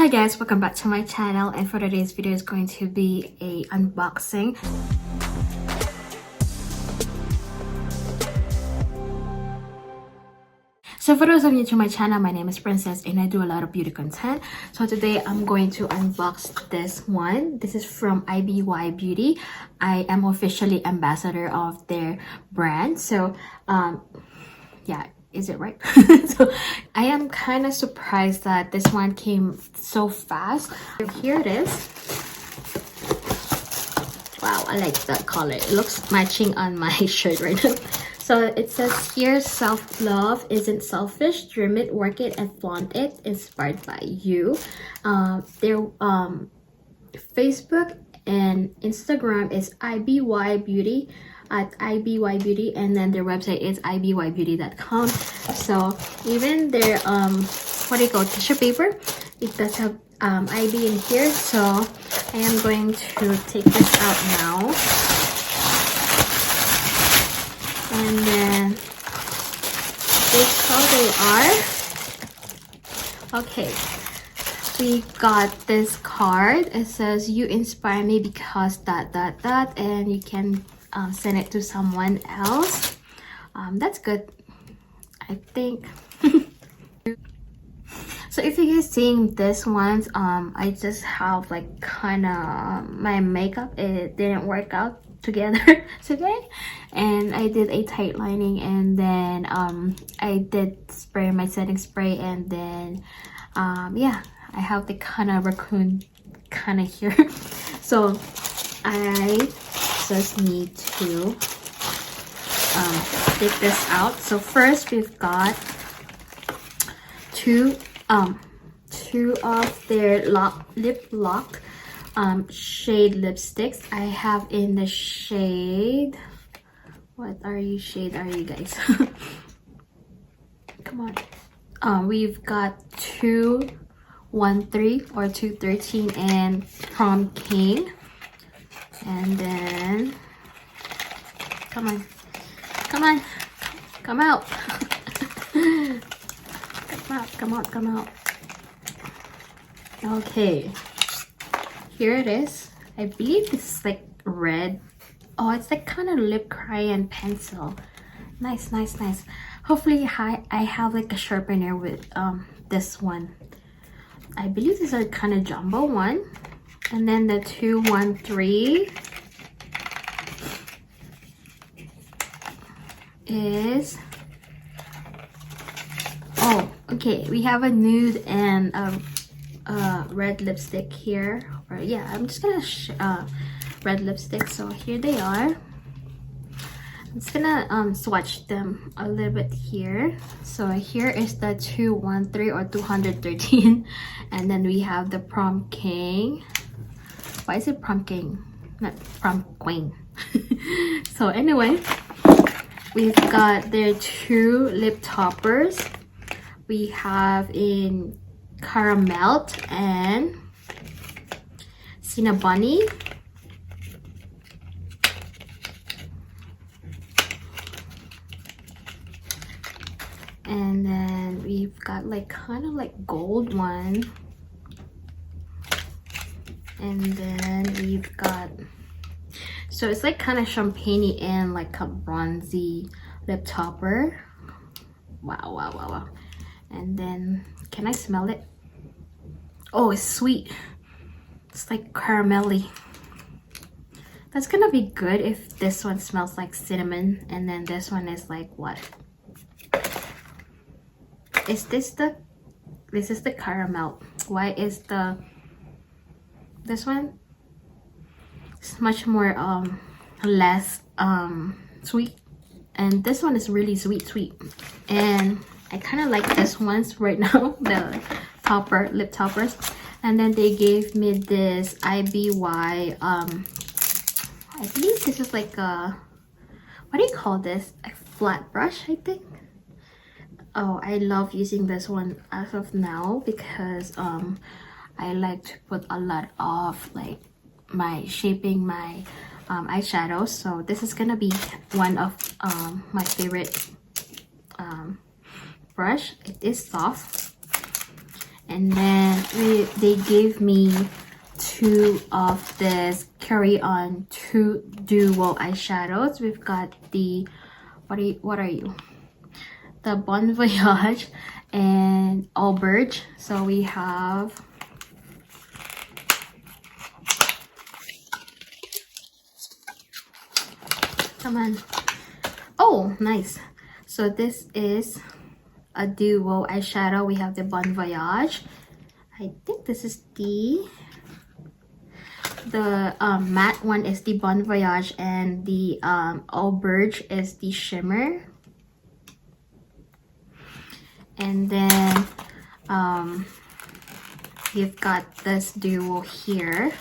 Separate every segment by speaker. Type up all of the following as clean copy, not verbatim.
Speaker 1: Hi guys, welcome back to my channel, and for today's video is going to be a unboxing. So for those of you to my channel, my name is Princess and I do a lot of beauty content. So today I'm going to unbox this one. This is from IBY Beauty. I am officially ambassador of their brand. So yeah, is it right? So I am kind of surprised that this one came so fast. So here it is. Wow, I like that color. It looks matching on my shirt right now. So it says here, self-love isn't selfish. Dream it, work it, and flaunt it. Inspired by you. Their Facebook and Instagram is IBY Beauty at IBY Beauty, and then their website is ibybeauty.com. So even their what do you call tissue paper, it does have IB in here. So I am going to take this out now. And then this is how they are. Okay, we got this card. It says you inspire me because ... and you can send it to someone else. That's good, I think. So if you guys seeing this ones, I just have like kind of my makeup, it didn't work out together today, and I did a tight lining, and then I did spray my setting spray, and then yeah, I have the kind of raccoon kind of here. So I just need to take this out. So first we've got two of their lip lock shade lipsticks. I have in the shade, what are you shade are you guys? Come on. We've got 213 or 213 and Prom King. And then come on, come out. Come out. Okay, here it is. I believe this is like red. Oh, it's like kind of lip crayon pencil. Nice. Hopefully I have like a sharpener with this one. I believe this is a kind of jumbo one. And then the 213 is, oh, okay, we have a nude and a red lipstick here. Or yeah, I'm just gonna red lipstick. So here they are. I'm just gonna swatch them a little bit here. So here is the 213 or 213, and then we have the Prom King. Why is it Prom King, not Prom Queen? So anyway, we've got their two lip toppers. We have in Caramel and Cinnabon. And then we've got like kind of like gold one. And then we've got, so it's like kind of champagne and like a bronzy lip topper. Wow. And then, can I smell it? Oh, it's sweet. It's like caramelly. That's gonna be good if this one smells like cinnamon, and then this one is like what? Is this the, this is the caramel. Why is the, this one? It's much more less sweet, and this one is really sweet. And I kind of like this ones right now, the topper, lip toppers. And then they gave me this IBY, I believe this is like a, what do you call this? A flat brush, I think. Oh, I love using this one as of now because I like to put a lot of like my shaping my eyeshadows. So this is gonna be one of my favorite brush. It is soft, And then they gave me 2 of this Carry On 2 dual eyeshadows. We've got the what are you? The Bon Voyage and Auberge. So we have come on. Oh, nice. So this is a duo eyeshadow. We have the Bon Voyage. I think this is the matte one is the Bon Voyage, and the Auberge is the shimmer. And then you've got this duo here.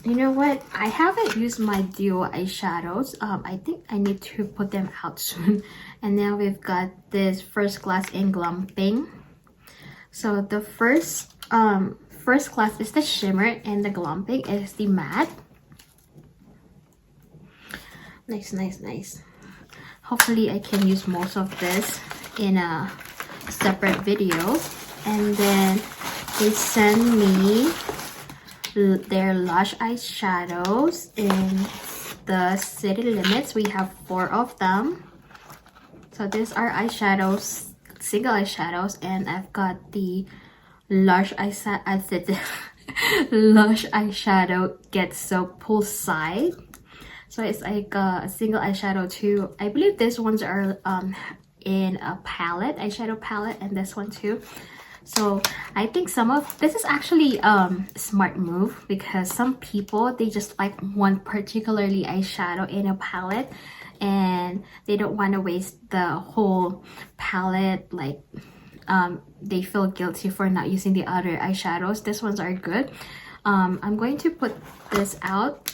Speaker 1: You know what? I haven't used my duo eyeshadows. I think I need to put them out soon. And now we've got this First Class in Glumping. So the first class is the shimmer, and the Glumping is the matte. Nice, nice, nice. Hopefully I can use most of this in a separate video. And then they send me their Lush eyeshadows in the City Limits. We have 4 of them. So these are eyeshadows, single eyeshadows, and I've got the Lush Lush eyeshadow Get Soap Poolside. So it's like a single eyeshadow too. I believe these ones are in a palette, eyeshadow palette, and this one too. So I think some of this is actually a smart move, because some people, they just like one particularly eyeshadow in a palette, and they don't want to waste the whole palette. Like they feel guilty for not using the other eyeshadows. These ones are good. I'm going to put this out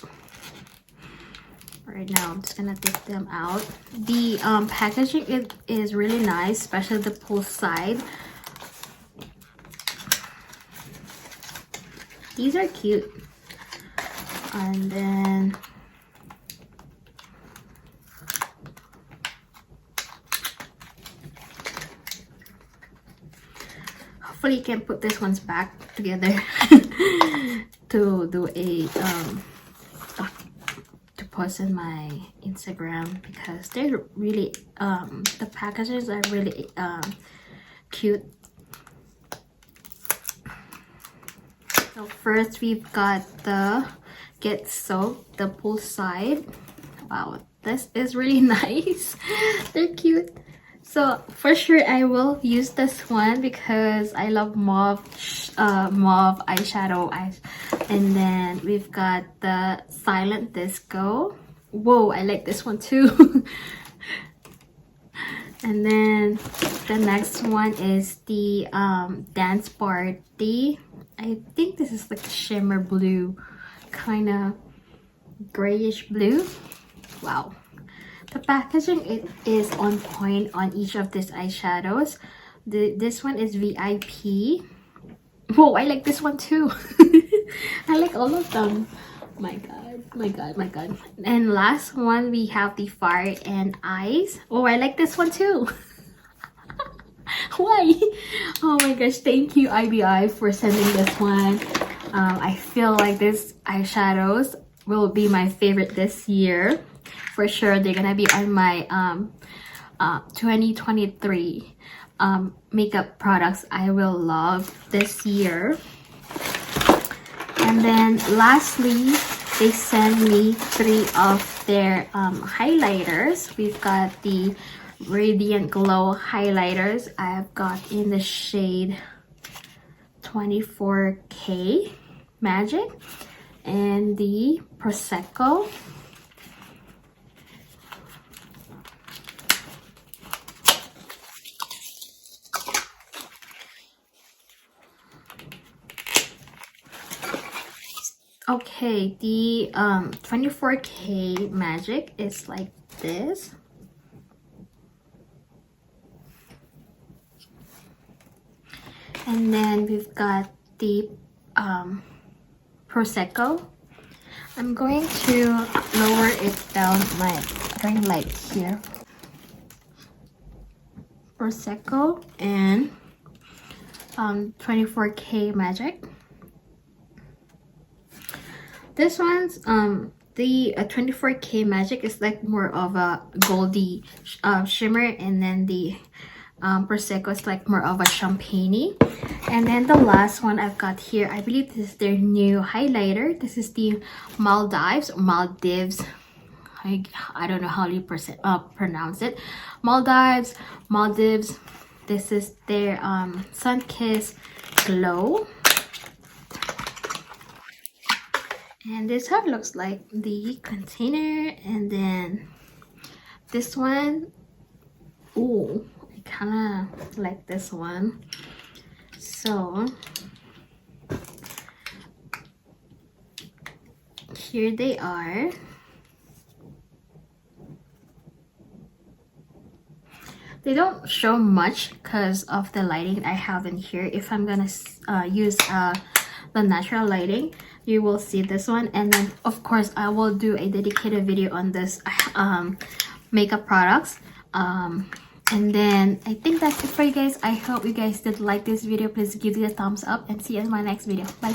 Speaker 1: right now. I'm just gonna take them out. The packaging is really nice, especially the poolside. These are cute. And then hopefully you can put these ones back together to do a to post in my Instagram, because they're really the packages are really cute. So first we've got the Get Soap, the poolside. Wow, this is really nice. They're cute. So for sure I will use this one because I love mauve eyeshadow. And then we've got the Silent Disco. Whoa, I like this one too. And then the next one is the Dance Party. I think this is like shimmer blue, kind of grayish blue. Wow. The packaging is on point on each of these eyeshadows. This one is VIP. Whoa, I like this one too. I like all of them. My god, my god, my god. And last one, we have the Fire and Ice. Oh, I like this one too. Why? Oh my gosh, thank you IBY for sending this one. I feel like these eyeshadows will be my favorite this year. For sure, they're gonna be on my 2023 makeup products I will love this year. And then lastly, they send me 3 of their highlighters. We've got the Radiant Glow highlighters. I've got in the shade 24K Magic, and the Prosecco. Okay, the 24K Magic is like this. And then we've got the Prosecco. I'm going to lower it down my ring light here. Prosecco, and 24K Magic. This one's the 24K Magic is like more of a goldy shimmer, and then the Prosecco is like more of a champagne. And then the last one I've got here, I believe this is their new highlighter. This is the Maldives. I don't know how you pronounce it. Maldives. This is their Sun Kiss Glow. And this how it looks like, the container. And then this one, ooh, I kind of like this one. So here they are. They don't show much because of the lighting I have in here. If I'm gonna use the natural lighting, you will see this one. And then of course I will do a dedicated video on this makeup products. And then I think that's it for you guys. I hope you guys did like this video. Please give it a thumbs up and see you in my next video. Bye.